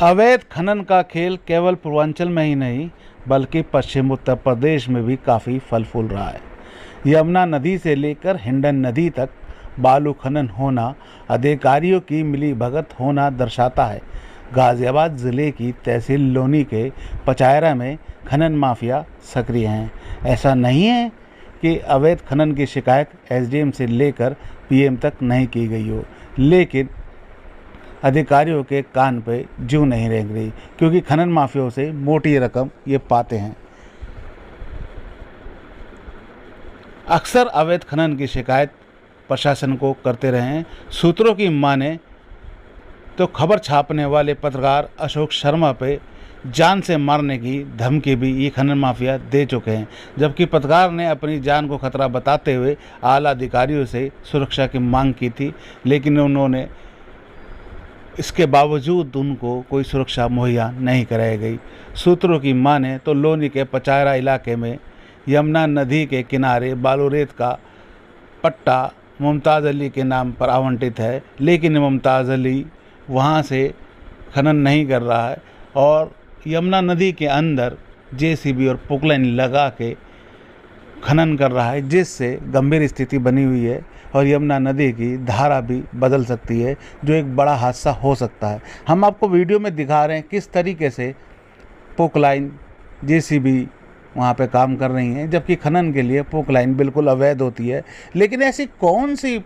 अवैध खनन का खेल केवल पूर्वांचल में ही नहीं बल्कि पश्चिम उत्तर प्रदेश में भी काफ़ी फल फूल रहा है। यमुना नदी से लेकर हिंडन नदी तक बालू खनन होना अधिकारियों की मिलीभगत होना दर्शाता है। गाज़ियाबाद ज़िले की तहसील लोनी के पचायरा में खनन माफिया सक्रिय हैं। ऐसा नहीं है कि अवैध खनन की शिकायत एसडीएम से लेकर पीएम तक नहीं की गई हो, लेकिन अधिकारियों के कान पे जूं नहीं रेंग रही, क्योंकि खनन माफियाओं से मोटी रकम ये पाते हैं। अक्सर अवैध खनन की शिकायत प्रशासन को करते रहे हैं। सूत्रों की माने तो खबर छापने वाले पत्रकार अशोक शर्मा पे जान से मारने की धमकी भी ये खनन माफिया दे चुके हैं, जबकि पत्रकार ने अपनी जान को खतरा बताते हुए आला अधिकारियों से सुरक्षा की मांग की थी, लेकिन उन्होंने इसके बावजूद उनको कोई सुरक्षा मुहैया नहीं कराई गई। सूत्रों की माने तो लोनी के पचायरा इलाके में यमुना नदी के किनारे बालू रेत का पट्टा मुमताज़ अली के नाम पर आवंटित है, लेकिन मुमताज़ अली वहाँ से खनन नहीं कर रहा है और यमुना नदी के अंदर जेसीबी और पुकलाइन लगा के खनन कर रहा है, जिससे गंभीर स्थिति बनी हुई है और यमुना नदी की धारा भी बदल सकती है, जो एक बड़ा हादसा हो सकता है। हम आपको वीडियो में दिखा रहे हैं किस तरीके से पुकलाइन जेसीबी वहाँ पे काम कर रही हैं, जबकि खनन के लिए पुकलाइन बिल्कुल अवैध होती है। लेकिन ऐसी कौन सी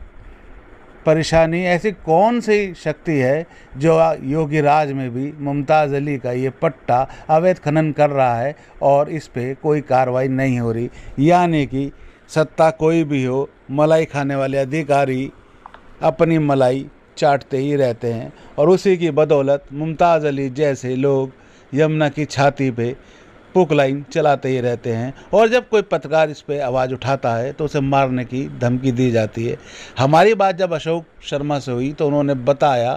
परेशानी, ऐसी कौन सी शक्ति है जो योगी राज में भी मुमताज़ अली का ये पट्टा अवैध खनन कर रहा है और इस पे कोई कार्रवाई नहीं हो रही? यानी कि सत्ता कोई भी हो, मलाई खाने वाले अधिकारी अपनी मलाई चाटते ही रहते हैं और उसी की बदौलत मुमताज़ अली जैसे लोग यमुना की छाती पे पुकलाइन चलाते ही रहते हैं। और जब कोई पत्रकार इस पे आवाज़ उठाता है तो उसे मारने की धमकी दी जाती है। हमारी बात जब अशोक शर्मा से हुई तो उन्होंने बताया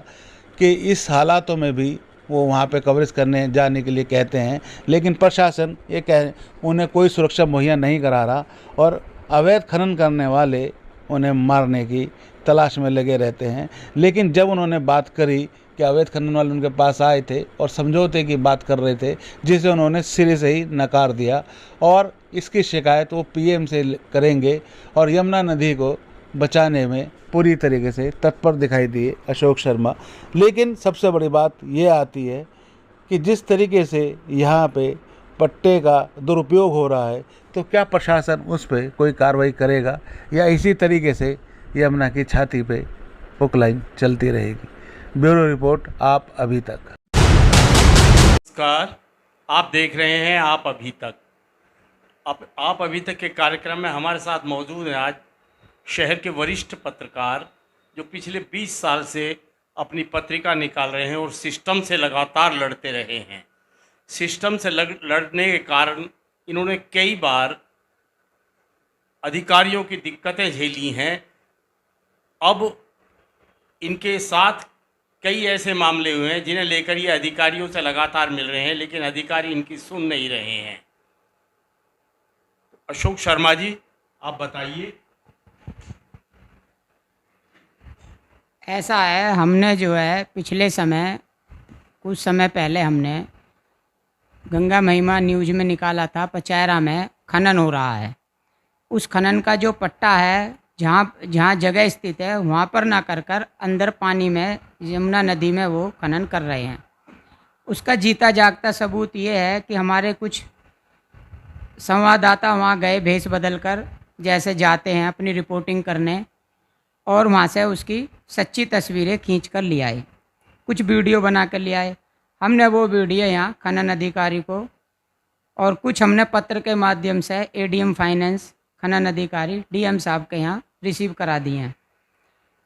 कि इस हालातों में भी वो वहाँ पे कवरेज करने जाने के लिए कहते हैं, लेकिन प्रशासन ये उन्हें कोई सुरक्षा मुहैया नहीं करा रहा और अवैध खनन करने वाले उन्हें मारने की तलाश में लगे रहते हैं। लेकिन जब उन्होंने बात करी कि अवैध खनन वाले उनके पास आए थे और समझौते की बात कर रहे थे, जिसे उन्होंने सिरे से ही नकार दिया और इसकी शिकायत वो पीएम से करेंगे और यमुना नदी को बचाने में पूरी तरीके से तत्पर दिखाई दिए अशोक शर्मा। लेकिन सबसे बड़ी बात ये आती है कि जिस तरीके से यहाँ पे पट्टे का दुरुपयोग हो रहा है, तो क्या प्रशासन उस पर कोई कार्रवाई करेगा या इसी तरीके से यमुना की छाती पे पुकलाइन चलती रहेगी? ब्यूरो रिपोर्ट, आप अभी तक। नमस्कार, आप देख रहे हैं आप अभी तक। आप अभी तक के कार्यक्रम में हमारे साथ मौजूद हैं आज शहर के वरिष्ठ पत्रकार जो पिछले 20 साल से अपनी पत्रिका निकाल रहे हैं और सिस्टम से लगातार लड़ते रहे हैं। सिस्टम से लड़ने के कारण इन्होंने कई बार अधिकारियों की दिक्कतें झेली हैं। अब इनके साथ कई ऐसे मामले हुए हैं जिन्हें लेकर ये अधिकारियों से लगातार मिल रहे हैं, लेकिन अधिकारी इनकी सुन नहीं रहे हैं। अशोक शर्मा जी, आप बताइए। ऐसा है, हमने जो है पिछले समय कुछ समय पहले हमने गंगा महिमा न्यूज़ में निकाला था, पचायरा में खनन हो रहा है। उस खनन का जो पट्टा है, जहाँ जगह स्थित है वहाँ पर ना कर अंदर पानी में यमुना नदी में वो खनन कर रहे हैं। उसका जीता जागता सबूत ये है कि हमारे कुछ संवाददाता वहाँ गए भेष बदल कर, जैसे जाते हैं अपनी रिपोर्टिंग करने, और वहाँ से उसकी सच्ची तस्वीरें खींच कर ले आए, कुछ वीडियो बना कर ले आए। हमने वो वीडियो यहाँ खनन अधिकारी को और कुछ हमने पत्र के माध्यम से एडीएम फाइनेंस खनन अधिकारी डीएम साहब के यहाँ रिसीव करा दिए हैं।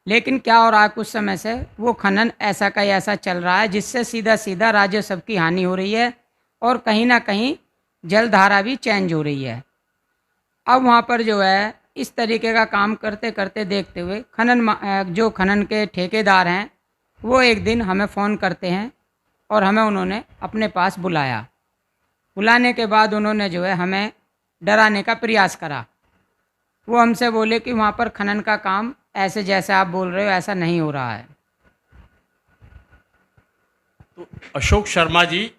लेकिन क्या हो रहा है, कुछ समय से वो खनन ऐसा का ऐसा चल रहा है जिससे सीधा सीधा राजस्व की हानि हो रही है और कहीं ना कहीं जलधारा भी चेंज हो रही है। अब वहाँ पर जो है इस तरीके का काम करते करते देखते हुए जो खनन के ठेकेदार हैं वो एक दिन हमें फ़ोन करते हैं और हमें उन्होंने अपने पास बुलाया। बुलाने के बाद उन्होंने जो है हमें डराने का प्रयास करा। वो हमसे बोले कि वहाँ पर खनन का काम ऐसे जैसे आप बोल रहे हो ऐसा नहीं हो रहा है। तो अशोक शर्मा जी,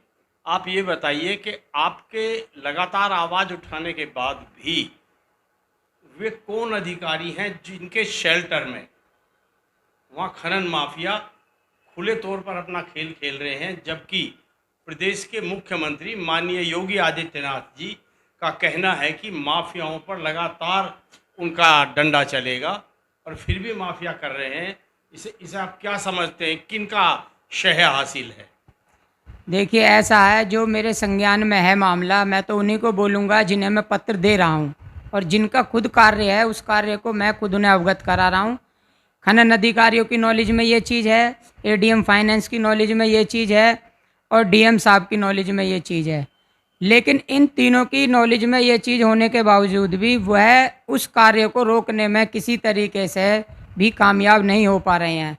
आप ये बताइए कि आपके लगातार आवाज़ उठाने के बाद भी वे कौन अधिकारी हैं जिनके शेल्टर में वहाँ खनन माफिया खुले तौर पर अपना खेल खेल रहे हैं, जबकि प्रदेश के मुख्यमंत्री माननीय योगी आदित्यनाथ जी का कहना है कि माफियाओं पर लगातार उनका डंडा चलेगा और फिर भी माफिया कर रहे हैं। इसे आप क्या समझते हैं, किनका शह हासिल है? देखिए, ऐसा है, जो मेरे संज्ञान में है मामला, मैं तो उन्हीं को बोलूँगा जिन्हें मैं पत्र दे रहा हूँ, और जिनका खुद कार्य है उस कार्य को मैं खुद उन्हें अवगत करा रहा हूँ। खनन अधिकारियों की नॉलेज में ये चीज़ है, एडीएम फाइनेंस की नॉलेज में ये चीज़ है, और डीएम साहब की नॉलेज में ये चीज़ है। लेकिन इन तीनों की नॉलेज में ये चीज़ होने के बावजूद भी वह उस कार्य को रोकने में किसी तरीके से भी कामयाब नहीं हो पा रहे हैं।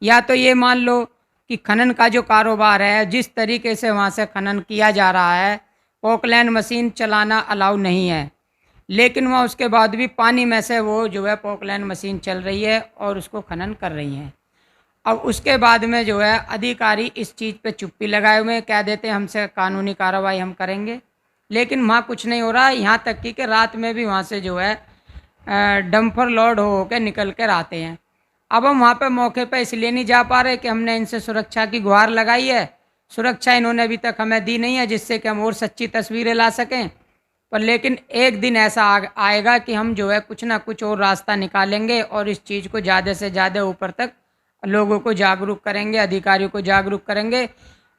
या तो ये मान लो कि खनन का जो कारोबार है, जिस तरीके से वहाँ से खनन किया जा रहा है, पोकलैंड मशीन चलाना अलाउ नहीं है, लेकिन वहाँ उसके बाद भी पानी में से वो जो है पोकलैंड मशीन चल रही है और उसको खनन कर रही हैं। अब उसके बाद में जो है अधिकारी इस चीज़ पे चुप्पी लगाए हुए हैं, कह देते हैं हमसे कानूनी कार्रवाई हम करेंगे, लेकिन वहाँ कुछ नहीं हो रहा है। यहाँ तक कि रात में भी वहाँ से जो है डंपर लोड हो के निकल कर आते हैं। अब हम वहाँ पे मौके पे इसलिए नहीं जा पा रहे कि हमने इनसे सुरक्षा की गुहार लगाई है, सुरक्षा इन्होंने अभी तक हमें दी नहीं है जिससे कि हम और सच्ची तस्वीरें ला सकें। पर लेकिन एक दिन ऐसा आएगा कि हम जो है कुछ ना कुछ और रास्ता निकालेंगे और इस चीज़ को ज़्यादा से ज़्यादा ऊपर तक लोगों को जागरूक करेंगे, अधिकारियों को जागरूक करेंगे।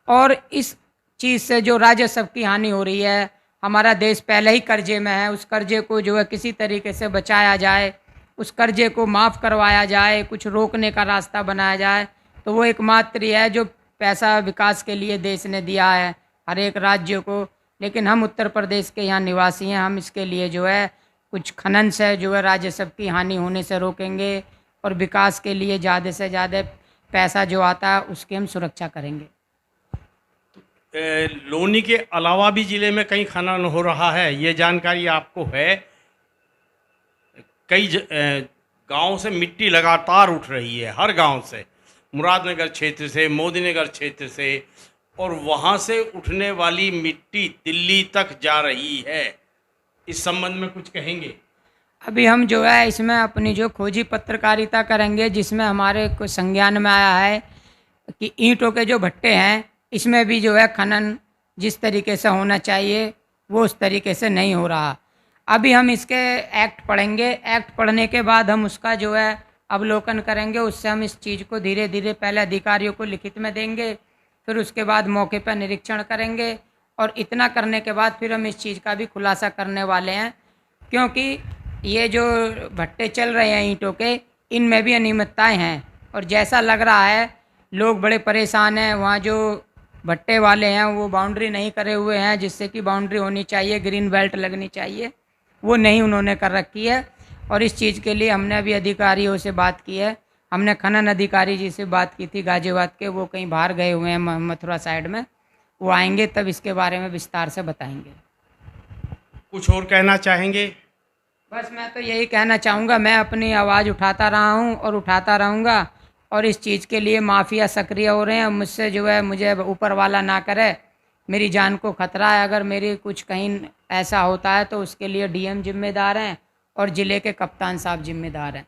और इस चीज़ से जो राजस्व की हानि हो रही है, हमारा देश पहले ही कर्जे में है, उस कर्जे को जो है किसी तरीके से बचाया जाए, उस कर्जे को माफ़ करवाया जाए, कुछ रोकने का रास्ता बनाया जाए, तो वो एकमात्र है जो पैसा विकास के लिए देश ने दिया है हर एक राज्य को। लेकिन हम उत्तर प्रदेश के यहाँ निवासी हैं, हम इसके लिए जो है कुछ खनन से जो है राजस्व की हानि होने से रोकेंगे और विकास के लिए ज़्यादा से ज़्यादा पैसा जो आता है उसकी हम सुरक्षा करेंगे। लोनी के अलावा भी ज़िले में कहीं खनन हो रहा है, ये जानकारी आपको है? कई गाँव से मिट्टी लगातार उठ रही है, हर गांव से, मुरादनगर क्षेत्र से, मोदीनगर क्षेत्र से, और वहाँ से उठने वाली मिट्टी दिल्ली तक जा रही है। इस संबंध में कुछ कहेंगे? अभी हम जो है इसमें अपनी जो खोजी पत्रकारिता करेंगे, जिसमें हमारे को संज्ञान में आया है कि ईंटों के जो भट्टे हैं इसमें भी जो है खनन जिस तरीके से होना चाहिए वो उस तरीके से नहीं हो रहा। अभी हम इसके एक्ट पढ़ेंगे, एक्ट पढ़ने के बाद हम उसका जो है अवलोकन करेंगे, उससे हम इस चीज़ को धीरे धीरे पहले अधिकारियों को लिखित में देंगे, फिर उसके बाद मौके पर निरीक्षण करेंगे, और इतना करने के बाद फिर हम इस चीज़ का भी खुलासा करने वाले हैं। क्योंकि ये जो भट्टे चल रहे हैं ईंटों के, इनमें भी अनियमितताएं हैं, और जैसा लग रहा है लोग बड़े परेशान हैं। वहाँ जो भट्टे वाले हैं वो बाउंड्री नहीं करे हुए हैं, जिससे कि बाउंड्री होनी चाहिए, ग्रीन बेल्ट लगनी चाहिए, वो नहीं उन्होंने कर रखी है। और इस चीज़ के लिए हमने अभी अधिकारियों से बात की है, हमने खनन अधिकारी जी से बात की थी गाजियाबाद के, वो कहीं बाहर गए हुए हैं मथुरा साइड में, वो आएंगे तब इसके बारे में विस्तार से बताएंगे। कुछ और कहना चाहेंगे? बस मैं तो यही कहना चाहूँगा, मैं अपनी आवाज़ उठाता रहा हूँ और उठाता रहूँगा, और इस चीज़ के लिए माफिया सक्रिय हो रहे हैं। मुझसे जो है मुझे ऊपर वाला ना करे, मेरी जान को खतरा है। अगर मेरी कुछ कहीं ऐसा होता है तो उसके लिए डीएम जिम्मेदार हैं और ज़िले के कप्तान साहब जिम्मेदार हैं।